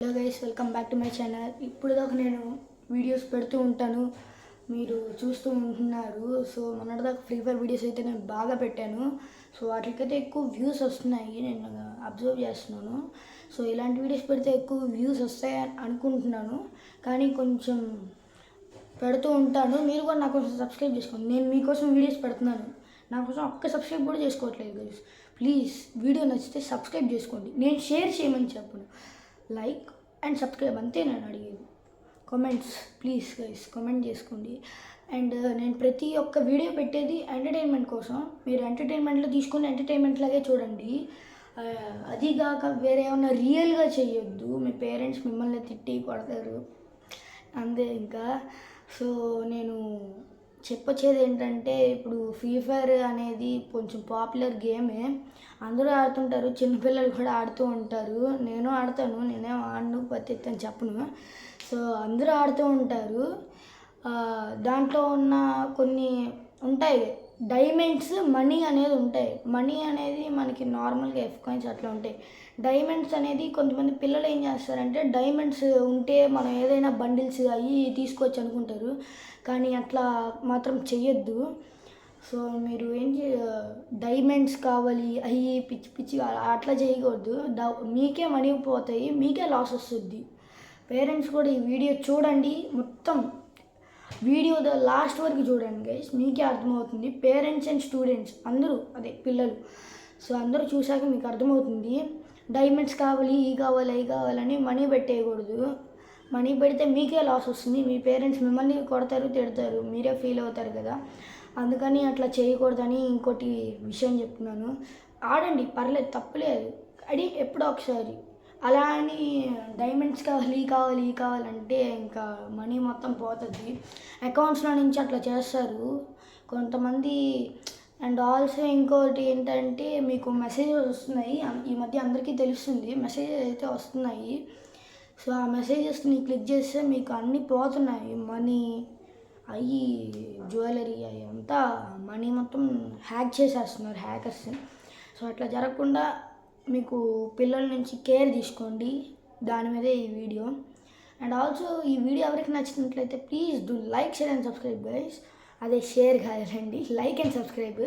Hello guys, welcome back to my channel. ఇప్పుడు దాకా నేను వీడియోస్ పెడుతూ ఉంటాను, మీరు చూస్తూ ఉంటున్నారు. సో మొన్నటిదాకా ఫ్రీ ఫైర్ వీడియోస్ అయితే నేను బాగా పెట్టాను. సో వాటికైతే ఎక్కువ వ్యూస్ వస్తున్నాయి, నేను అబ్జర్వ్ చేస్తున్నాను. సో ఇలాంటి వీడియోస్ పెడితే ఎక్కువ వ్యూస్ వస్తాయని అనుకుంటున్నాను, కానీ కొంచెం పెడుతూ ఉంటాను. మీరు కూడా నా కోసం సబ్స్క్రైబ్ చేసుకోండి. నేను మీకోసం వీడియోస్ పెడుతున్నాను, నా కోసం ఒక్క సబ్స్క్రైబ్ కూడా చేసుకోవట్లేదు గైస్. ప్లీజ్ వీడియో నచ్చితే సబ్స్క్రైబ్ చేసుకోండి. నేను షేర్ చేయమని చెప్పను, లైక్ అండ్ సబ్స్క్రైబ్ అంతే నేను అడిగేది. కామెంట్స్ ప్లీజ్ గైస్, కామెంట్ చేసుకోండి. అండ్ నేను ప్రతి ఒక్క వీడియో పెట్టేది ఎంటర్టైన్మెంట్ కోసం. మీరు ఎంటర్టైన్మెంట్లో తీసుకుని ఎంటర్టైన్మెంట్ లాగే చూడండి. అది కాక వేరే ఏమన్నా రియల్గా చేయొద్దు, మీ పేరెంట్స్ మిమ్మల్ని తిట్టి కొడతారు అంతే ఇంకా. సో నేను చెప్పొచ్చేది ఏంటంటే, ఇప్పుడు ఫ్రీ ఫైర్ అనేది కొంచెం పాపులర్ గేమే, అందరూ ఆడుతుంటారు, చిన్నపిల్లలు కూడా ఆడుతూ ఉంటారు. నేను ఆడతాను, నేనేం ఆడను పత్తి అని చెప్పను. సో అందరూ ఆడుతూ ఉంటారు. దాంట్లో ఉన్న కొన్ని ఉంటాయి డైమండ్స్, మనీ అనేది ఉంటాయి. మనీ అనేది మనకి నార్మల్గా ఎఫ్ కాయిన్స్ అట్లా ఉంటాయి. డైమండ్స్ అనేది కొంతమంది పిల్లలు ఏం చేస్తారంటే, డైమండ్స్ ఉంటే మనం ఏదైనా బండిల్స్ అవి తీసుకోవచ్చు అనుకుంటారు, కానీ అట్లా మాత్రం చెయ్యొద్దు. సో మీరు డైమండ్స్ కావాలి అవి పిచ్చి పిచ్చి అట్లా చేయకూడదు. మీకే మనీ పోతాయి, మీకే లాస్ వస్తుంది. పేరెంట్స్ కూడా ఈ వీడియో చూడండి, మొత్తం వీడియో లాస్ట్ వరకు చూడండి గైస్, మీకే అర్థమవుతుంది. పేరెంట్స్ అండ్ స్టూడెంట్స్ అందరూ, అదే పిల్లలు, సో అందరూ చూసాక మీకు అర్థమవుతుంది. డైమండ్స్ కావాలి, ఈ కావాలి, అవి కావాలని మనీ పెట్టేయకూడదు. మనీ పెడితే మీకే లాస్ వస్తుంది, మీ పేరెంట్స్ మిమ్మల్ని కొడతారు, తిడతారు, మీరే ఫీల్ అవుతారు కదా. అందుకని అట్లా చేయకూడదని ఇంకోటి విషయం చెప్తున్నాను. ఆడండి, పర్లేదు, తప్పులేదు, అడి ఎప్పుడో ఒకసారి. అలా అని డైమండ్స్ కావాలి, ఈ కావాలి, ఈ కావాలంటే ఇంకా మనీ మొత్తం పోతుంది. అకౌంట్స్లో నుంచి అట్లా చేస్తారు కొంతమంది. అండ్ ఆల్సో ఇంకోటి ఏంటంటే, మీకు మెసేజెస్ వస్తున్నాయి, ఈ మధ్య అందరికీ తెలుస్తుంది, మెసేజెస్ అయితే వస్తున్నాయి. సో ఆ మెసేజెస్ని క్లిక్ చేస్తే మీకు అన్నీ పోతున్నాయి, మనీ అవి, జ్యువెలరీ, అవి అంతా మనీ మొత్తం హ్యాక్ చేసేస్తున్నారు హ్యాకర్స్. సో అట్లా జరగకుండా మీకు పిల్లల నుంచి కేర్ తీసుకోండి, దాని మీదే ఈ వీడియో. అండ్ ఆల్సో ఈ వీడియో ఎవరికి నచ్చినట్లయితే please do like, share and subscribe guys. అదే షేర్ కాదండి, లైక్ అండ్ సబ్స్క్రైబ్.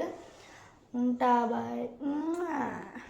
ఉంటా, బాయ్.